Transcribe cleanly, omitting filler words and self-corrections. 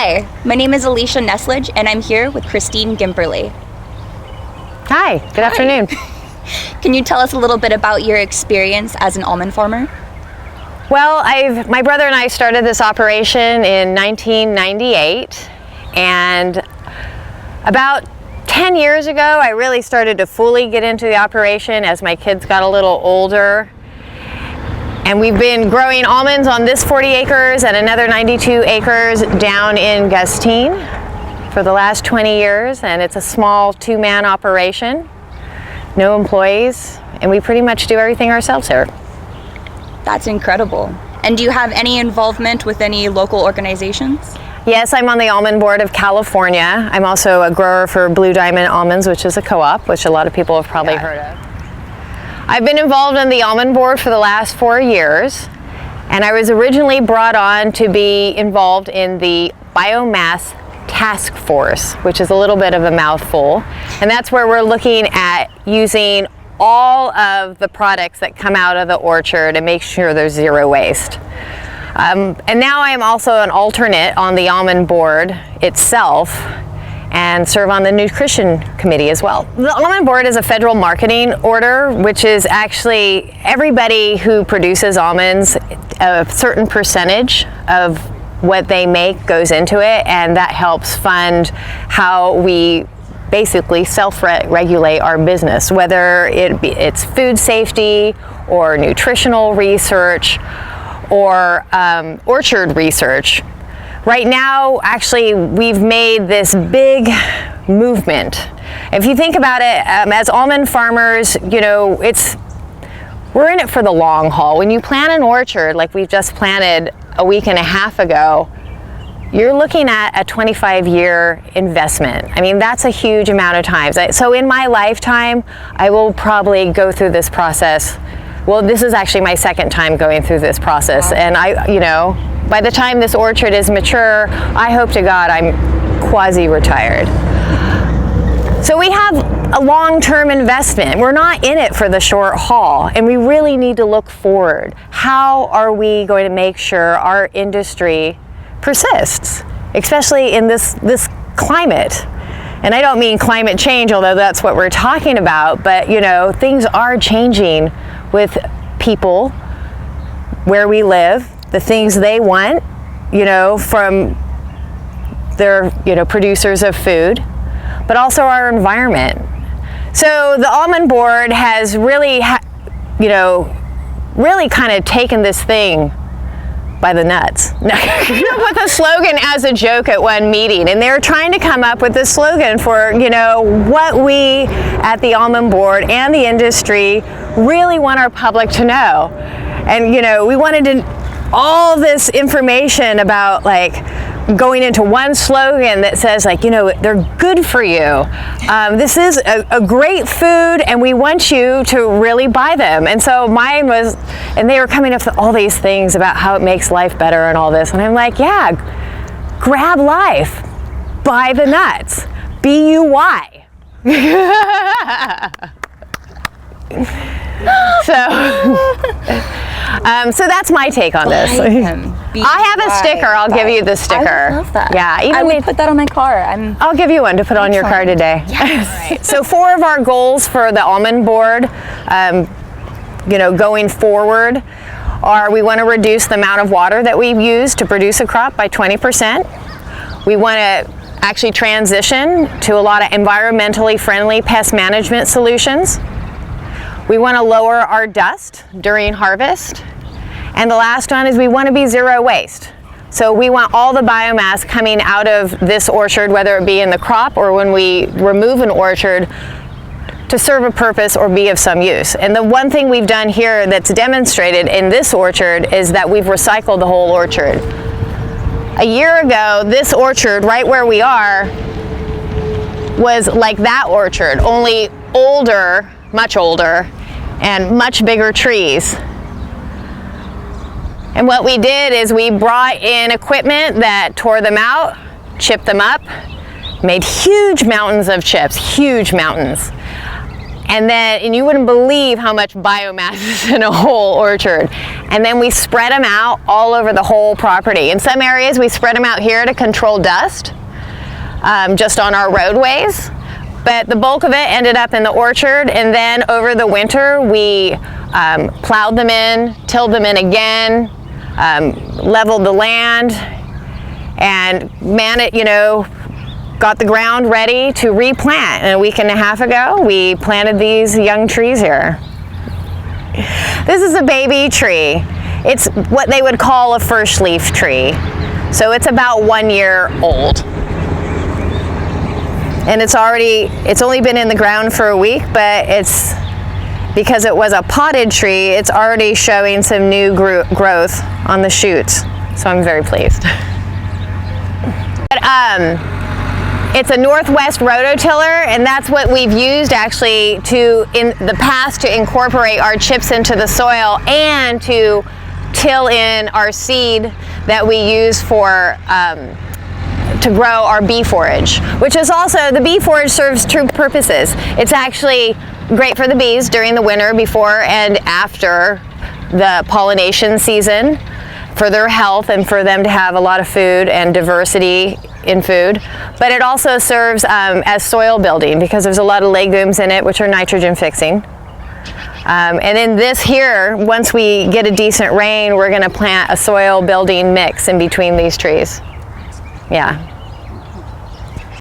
Hi, my name is Alicia Neslage, and I'm here with Christine Gemperle. Hi, good afternoon. Can you tell us a little bit about your experience as an almond farmer? Well, my brother and I started this operation in 1998, and about 10 years ago, I really started to fully get into the operation as my kids got a little older. And we've been growing almonds on this 40 acres and another 92 acres down in Gustine for the last 20 years. And it's a small two-man operation, no employees, and we pretty much do everything ourselves here. That's incredible. And do you have any involvement with any local organizations? Yes, I'm on the Almond Board of California. I'm also a grower for Blue Diamond Almonds, which is a co-op, which a lot of people have probably heard of. I've been involved in the Almond Board for the last 4 years, and I was originally brought on to be involved in the Biomass Task Force, which is a little bit of a mouthful. And that's where we're looking at using all of the products that come out of the orchard and make sure there's zero waste. And now I am also an alternate on the Almond Board itself and serve on the nutrition committee as well. The Almond Board is a federal marketing order, which is actually everybody who produces almonds, a certain percentage of what they make goes into it, and that helps fund how we basically self-regulate our business, whether it's food safety or nutritional research or orchard research. Right now, actually, we've made this big movement. If you think about it, as almond farmers, you know, we're in it for the long haul. When you plant an orchard, like we've just planted a week and a half ago, you're looking at a 25-year investment. I mean, that's a huge amount of time. So in my lifetime, I will probably go through this process. Well, this is actually my second time going through this process. And by the time this orchard is mature, I hope to God I'm quasi-retired. So we have a long-term investment. We're not in it for the short haul, and we really need to look forward. How are we going to make sure our industry persists, especially in this climate? And I don't mean climate change, although that's what we're talking about, but things are changing with people, where we live, the things they want, from their, producers of food, but also our environment. So the Almond Board has really, really kind of taken this thing by the nuts. With a slogan as a joke at one meeting, and they're trying to come up with a slogan for, what we at the Almond Board and the industry really want our public to know. And, we wanted all this information about going into one slogan that says they're good for you. This is a great food, and we want you to really buy them. And so mine was, and they were coming up with all these things about how it makes life better and all this. And I'm like, yeah, grab life, buy the nuts, B-U-Y. So that's my take on this. I have a sticker. I'll give you the sticker. I love that. Yeah, I would put that on my car. I'll give you one to put on your car today. Yes. So 4 of our goals for the Almond Board, going forward, are we want to reduce the amount of water that we use to produce a crop by 20%. We want to actually transition to a lot of environmentally friendly pest management solutions. We want to lower our dust during harvest. And the last one is we want to be zero waste. So we want all the biomass coming out of this orchard, whether it be in the crop or when we remove an orchard, to serve a purpose or be of some use. And the one thing we've done here that's demonstrated in this orchard is that we've recycled the whole orchard. A year ago, this orchard, right where we are, was like that orchard, only older, much older, and much bigger trees. And what we did is we brought in equipment that tore them out, chipped them up, made huge mountains of chips, huge mountains. And you wouldn't believe how much biomass is in a whole orchard. And then we spread them out all over the whole property. In some areas we spread them out here to control dust, just on our roadways. But the bulk of it ended up in the orchard, and then over the winter we plowed them in, tilled them in again, leveled the land, and got the ground ready to replant. And a week and a half ago we planted these young trees here. This is a baby tree. It's what they would call a first leaf tree. So it's about 1 year old. And it's only been in the ground for a week, but because it was a potted tree, it's already showing some new growth on the shoots. So I'm very pleased. But, it's a Northwest rototiller, and that's what we've used actually in the past to incorporate our chips into the soil and to till in our seed that we use to grow our bee forage, which is also, the bee forage serves two purposes. It's actually great for the bees during the winter, before and after the pollination season, for their health and for them to have a lot of food and diversity in food. But it also serves as soil building, because there's a lot of legumes in it which are nitrogen fixing. And in this here, once we get a decent rain, we're going to plant a soil building mix in between these trees. Yeah.